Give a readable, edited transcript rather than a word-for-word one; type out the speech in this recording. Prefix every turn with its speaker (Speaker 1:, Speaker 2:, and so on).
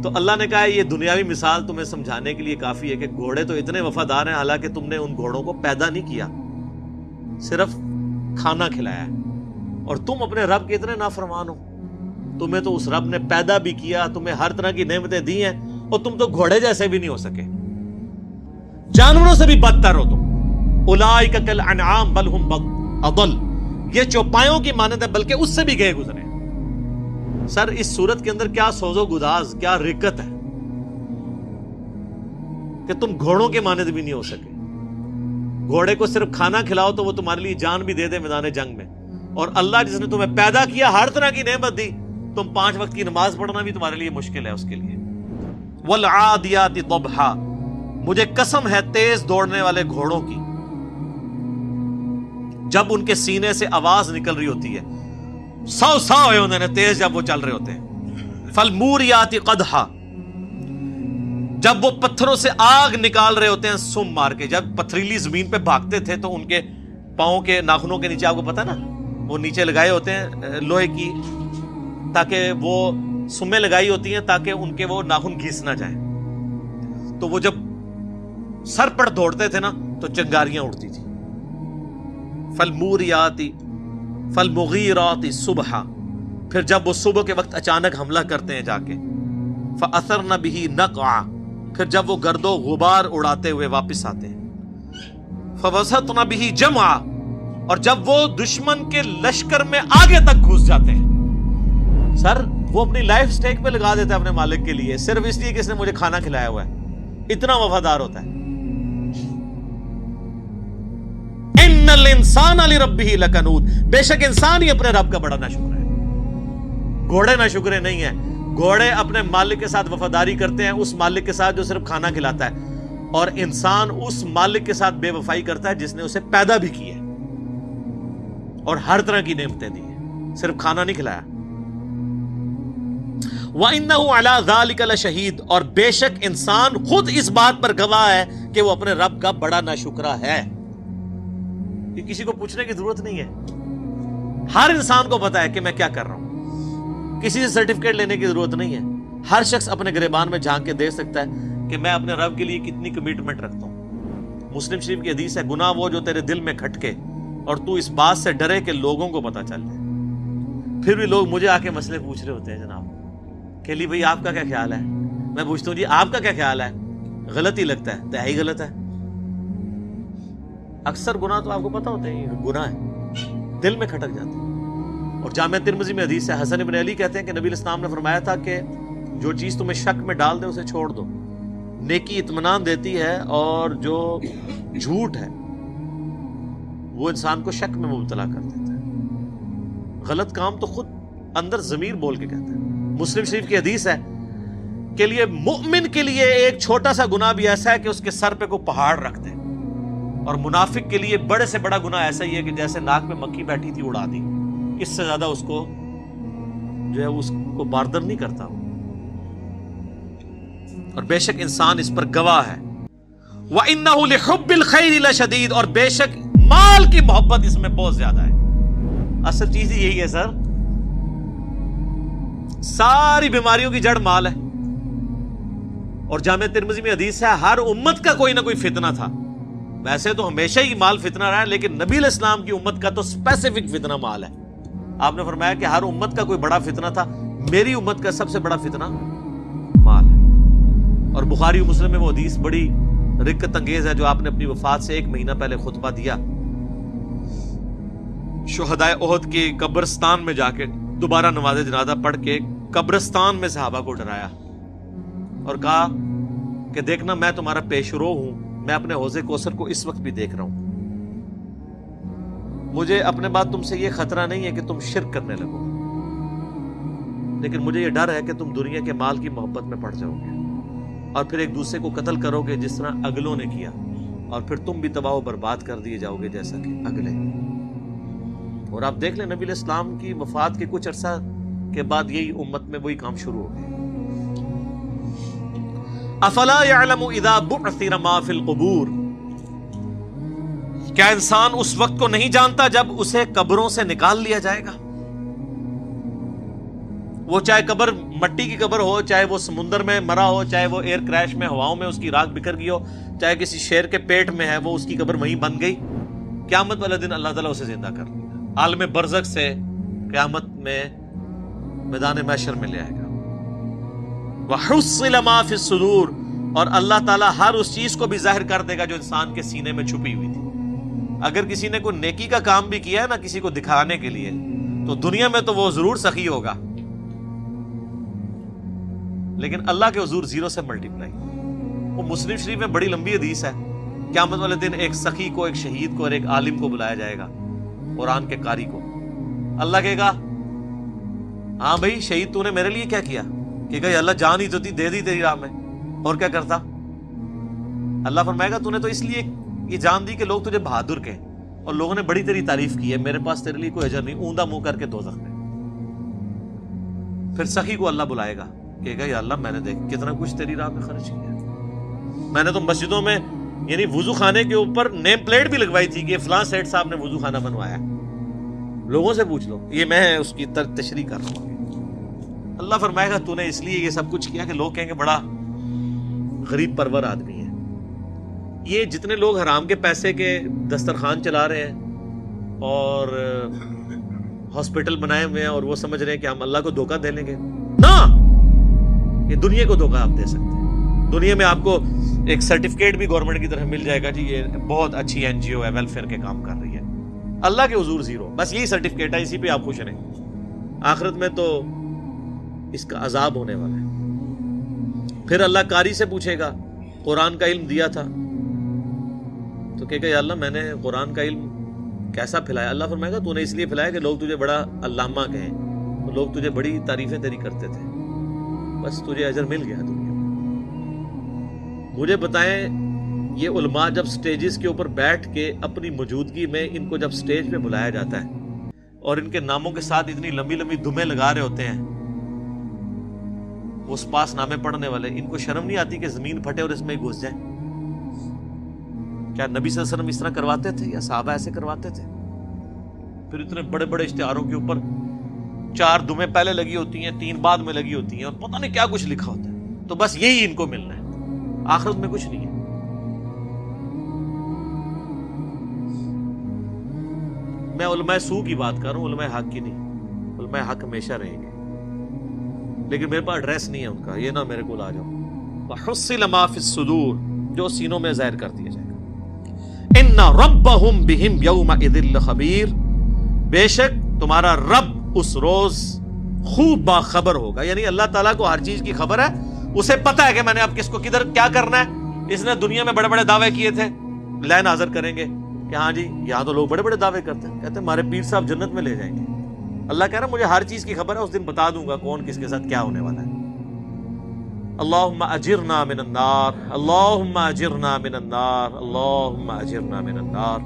Speaker 1: تو اللہ نے کہا یہ دنیاوی مثال تمہیں سمجھانے کے لیے کافی ہے کہ گھوڑے تو اتنے وفادار ہیں حالانکہ تم نے ان گھوڑوں کو پیدا نہیں کیا، صرف کھانا کھلایا ہے، اور تم اپنے رب کے اتنے نافرمان ہو۔ تمہیں تو اس رب نے پیدا بھی کیا، تمہیں ہر طرح کی نعمتیں دی ہیں، اور تم تو گھوڑے جیسے بھی نہیں ہو سکے، جانوروں سے بھی بدتر ہو تم۔ اولئک کالانعام بل ہم اضل، یہ چوپایوں کی مانند ہے بلکہ اس سے بھی گئے گزرے۔ سر اس صورت کے اندر کیا سوز و گداز، کیا رکت ہے کہ تم گھوڑوں کے مانند بھی نہیں ہو سکے۔ گھوڑے کو صرف کھانا کھلاؤ تو وہ تمہارے لیے جان بھی دے دے میدان جنگ میں، اور اللہ جس نے تمہیں پیدا کیا، ہر طرح کی نعمت دی، تم 5 وقت کی نماز پڑھنا بھی تمہارے لیے مشکل ہے اس کے لیے۔ والعادیات ضبحا، مجھے قسم ہے تیز دوڑنے والے گھوڑوں کی، جب ان کے سینے سے آواز نکل رہی ہوتی ہے، سو ہوئے انہوں نے تیز جب وہ چل رہے ہوتے ہیں۔ فالموریات قدحا، جب وہ پتھروں سے آگ نکال رہے ہوتے ہیں سم مار کے، جب پتھریلی زمین پہ بھاگتے تھے تو ان کے پاؤں کے ناخنوں کے نیچے، آپ کو پتا نا وہ نیچے لگائے ہوتے ہیں لوہے کی، تاکہ وہ سمیں لگائی ہوتی ہیں تاکہ ان کے وہ ناخن گھس نہ جائیں، تو وہ جب سر پر دوڑتے تھے نا تو چنگاریاں اڑتی تھی۔ فالموریات فالمغیرات صبحا، پھر جب وہ صبح کے وقت اچانک حملہ کرتے ہیں جا کے، فاثرن به نقعا، پھر جب وہ گرد و غبار اڑاتے ہوئے واپس آتے ہیں، فوسطن به جمعا، اور جب وہ دشمن کے لشکر میں آگے تک گھس جاتے ہیں۔ سر وہ اپنی لائف سٹیک پہ لگا دیتا ہے اپنے مالک کے لیے، صرف اس لیے کہ اس نے مجھے کھانا کھلایا ہوا ہے، اتنا وفادار ہوتا ہے۔ ان الانسان لربہ لکنود، بے شک انسان ہی اپنے رب کا بڑا ناشکر ہے، گھوڑے ناشکرے نہیں ہیں۔ گھوڑے اپنے مالک کے ساتھ وفاداری کرتے ہیں، اس مالک کے ساتھ جو صرف کھانا کھلاتا ہے، اور انسان اس مالک کے ساتھ بے وفائی کرتا ہے جس نے اسے پیدا بھی کیا ہے اور ہر طرح کی نعمتیں دی ہیں، صرف کھانا نہیں کھلایا۔ وَإِنَّهُ عَلَى ذَلِكَ لَشَهِيدٌ، اور بے شک انسان خود اس بات پر گواہ ہے کہ وہ اپنے رب کا بڑا ناشکرا ہے۔ کہ کسی کو پوچھنے کی ضرورت نہیں ہے، ہر انسان کو پتا ہے کہ میں کیا کر رہا ہوں، کسی سے سرٹیفکیٹ لینے کی ضرورت نہیں ہے۔ ہر شخص اپنے گریبان میں جھانک کے دیکھ سکتا ہے کہ میں اپنے رب کے لیے کتنی کمٹمنٹ رکھتا ہوں۔ مسلم شریف کی حدیث ہے، گناہ وہ جو تیرے دل میں کھٹکے اور تو اس بات سے ڈرے کہ لوگوں کو پتا چل جائے۔ پھر بھی لوگ مجھے آ کے مسئلے پوچھ رہے ہوتے ہیں، جناب کہ لی بھائی آپ کا کیا خیال ہے؟ میں پوچھتا ہوں جی آپ کا کیا خیال ہے؟ غلط ہی لگتا ہے، تہائی غلط ہے۔ اکثر گناہ تو آپ کو پتا ہوتے ہیں گناہ ہے، دل میں کھٹک جاتے ہیں۔ اور جامع ترمذی میں حدیث ہے، حسن بن علی کہتے ہیں کہ نبی علیہ السلام نے فرمایا تھا کہ جو چیز تمہیں شک میں ڈال دے اسے چھوڑ دو، نیکی اطمینان دیتی ہے، اور جو جھوٹ ہے وہ انسان کو شک میں مبتلا کر دیتا ہے۔ غلط کام تو خود اندر ضمیر بول کے کہتا ہے۔ مسلم شریف کی حدیث ہے کہ لیے مؤمن کے لیے ایک چھوٹا سا گناہ بھی ایسا ہے کہ اس کے سر پہ کوئی پہاڑ رکھ دے، اور منافق کے لیے بڑے سے بڑا گناہ ایسا ہی ہے کہ جیسے ناک میں مکھی بیٹھی تھی اڑا دی، اس سے زیادہ اس کو جو ہے اس کو باردر نہیں کرتا۔ اور بے شک انسان اس پر گواہ ہے۔ وَإِنَّهُ لِحُبِّ الْخَيْرِ لَشَدِيدٌ، اور بے شک مال کی محبت اس میں بہت زیادہ ہے۔ اصل چیز ہی یہی ہے سر، ساری بیماریوں کی جڑ مال ہے۔ اور جامع ترمذی میں حدیث ہے، ہر امت کا کوئی نہ کوئی فتنہ تھا، ویسے تو ہمیشہ ہی مال فتنہ رہا ہے، لیکن نبی علیہ السلام کی امت کا تو اسپیسیفک فتنہ مال ہے۔ آپ نے فرمایا کہ ہر امت کا کوئی بڑا فتنہ تھا، میری امت کا سب سے بڑا فتنہ مال ہے۔ اور بخاری و مسلم میں وہ حدیث بڑی رکت انگیز ہے جو آپ نے اپنی وفات سے 1 مہینہ پہلے خطبہ دیا، شہدائے احد کے قبرستان میں جا کے دوبارہ نماز جنازہ پڑھ کے قبرستان میں صحابہ کو ڈرایا اور کہا کہ دیکھنا میں تمہارا پیش رو ہوں، میں اپنے حوض کوثر کو اس وقت بھی دیکھ رہا ہوں، مجھے اپنے بعد تم سے یہ خطرہ نہیں ہے کہ تم شرک کرنے لگو، لیکن مجھے یہ ڈر ہے کہ تم دنیا کے مال کی محبت میں پڑ جاؤ گے اور پھر ایک دوسرے کو قتل کرو گے جس طرح اگلوں نے کیا، اور پھر تم بھی تباہ و برباد کر دیے جاؤ گے جیسا کہ اگلے۔ اور آپ دیکھ لیں نبی علیہ السلام کی وفات کے کچھ عرصہ کے بعد یہی امت میں وہی کام شروع ہو گئے۔ افلا يعلم اذا بعثر ما في القبور، کیا انسان اس وقت کو نہیں جانتا جب اسے قبروں سے نکال لیا جائے گا؟ وہ چاہے قبر مٹی کی قبر ہو، چاہے وہ سمندر میں مرا ہو، چاہے وہ ایئر کریش میں ہواؤں میں اس کی راکھ بکھر گئی ہو، چاہے کسی شیر کے پیٹ میں ہے، وہ اس کی قبر وہیں بن گئی، قیامت والے دن اللہ تعالیٰ اسے زندہ کر لے گا، عالم برزخ سے قیامت میں میدان محشر میں لے آئے گا۔ وَحُصِّلَ مَا فِي الصُّدُورِ، اور اللہ تعالیٰ ہر اس چیز کو بھی ظاہر کر دے گا جو انسان کے سینے میں چھپی ہوئی تھی۔ اگر کسی نے کوئی نیکی کا کام بھی کیا ہے نا کسی کو دکھانے کے لیے، تو دنیا میں تو وہ ضرور سخی ہوگا، لیکن اللہ کے حضور زیرو سے ملٹیپلائی۔ وہ مسلم شریف میں بڑی لمبی حدیث ہے، قیامت والے دن ایک سخی کو، ایک شہید کو اور ایک عالم کو بلایا جائے گا، قرآن کے قاری کو۔ اللہ کہے گا ہاں بھائی شہید تو نے میرے لیے کیا کیا؟ کہ یا اللہ جان ہی تو تھی، دے دی تیری راہ میں، اور کیا کرتا؟ اللہ فرمائے گا تو نے تو اس لیے یہ جان دی کہ لوگ تجھے بہادر کہیں، اور لوگوں نے بڑی تیری تعریف کی ہے، میرے پاس تیرے لیے کوئی اجر نہیں، اوندا منہ کر کے دوزخ میں۔ پھر سخی کو اللہ بلائے گا، کہے گا یا اللہ میں نے دیکھ کتنا کچھ تیری راہ میں خرچ کیا، میں نے تو مسجدوں میں یعنی وضو خانے کے اوپر نیم پلیٹ بھی لگوائی تھی کہ فلاں سیٹ صاحب نے وضو خانہ بنوایا، لوگوں سے پوچھ لو، یہ میں اس کی تشریح کر رہا ہوں۔ اللہ فرمائے گا تو نے اس لیے یہ سب کچھ کیا کہ لوگ کہیں گے بڑا غریب پرور آدمی ہے۔ یہ جتنے لوگ حرام کے پیسے کے دسترخوان چلا رہے ہیں اور ہاسپٹل بنائے ہوئے ہیں اور وہ سمجھ رہے ہیں کہ ہم اللہ کو دھوکہ دے لیں گے، نہ، یہ دنیا کو دھوکہ آپ دے سکتے ہیں۔ دنیا میں آپ کو ایک سرٹیفکیٹ بھی گورنمنٹ کی طرف مل جائے گا، جی یہ بہت اچھی این جی او ہے، ویلفیئر کے کام کر رہی ہے، اللہ کے حضور زیرو، بس یہی سرٹیفکیٹ ہے، اسی پہ آپ خوش رہیں۔ آخرت میں تو اس کا عذاب ہونے والا ہے۔ پھر اللہ قاری سے پوچھے گا قرآن کا علم دیا تھا، تو کہے گا یا اللہ میں نے قرآن کا علم کیسا پھیلایا؟ اللہ فرمائے گا تو نے اس لیے پھیلایا کہ لوگ تجھے بڑا علامہ کہیں، تو لوگ تجھے بڑی تعریفیں تیری کرتے تھے، بس تجھے اجر مل گیا دنیا میں۔ مجھے بتائیں یہ علماء جب سٹیجز کے اوپر بیٹھ کے اپنی موجودگی میں ان کو جب سٹیج پہ بلایا جاتا ہے اور ان کے ناموں کے ساتھ اتنی لمبی لمبی دمیں لگا رہے ہوتے ہیں اس پاس نامے پڑھنے والے، ان کو شرم نہیں آتی کہ زمین پھٹے اور اس میں گھس جائیں؟ کیا نبی صلی اللہ علیہ وسلم اس طرح کرواتے تھے یا صحابہ ایسے کرواتے تھے؟ پھر اتنے بڑے بڑے اشتہاروں کے اوپر 4 دمیں پہلے لگی ہوتی ہیں، 3 بعد میں لگی ہوتی ہیں، اور پتہ نہیں کیا کچھ لکھا ہوتا ہے، تو بس یہی ان کو ملنا ہے، آخرت میں کچھ نہیں ہے۔ میں علماء سو کی بات کر رہا ہوں، علماء حق کی نہیں۔ علماء حق ہمیشہ رہیں گے، لیکن میرے پاس ایڈریس نہیں ہے ان کا، یہ نہ میرے کو آ جاؤ۔ وَحُصِّلَ مَا فِي الصُّدُورِ، جو سینوں میں ظاہر کر دیا جائے گا۔ إِنَّ رَبَّهُمْ بِهِمْ يَوْمَئِذٍ لَخَبِيرٌ، بے شک تمہارا رب اس روز خوب باخبر ہوگا، یعنی اللہ تعالیٰ کو ہر چیز کی خبر ہے، اسے پتا ہے کہ میں نے اب کس کو کدھر کیا کرنا ہے۔ اس نے دنیا میں بڑے بڑے دعوے کیے تھے، لین حاضر کریں گے کہ ہاں جی یہاں تو لوگ بڑے بڑے دعوے کرتے ہیں، کہتے ہیں ہمارے پیر صاحب جنت میں لے جائیں گے۔ اللہ کہہ رہا ہے مجھے ہر چیز کی خبر ہے، اس دن بتا دوں گا کون کس کے ساتھ کیا ہونے والا ہے۔ اللہم اجرنا من النار، اللہم اجرنا من النار، اللہم اجرنا من النار۔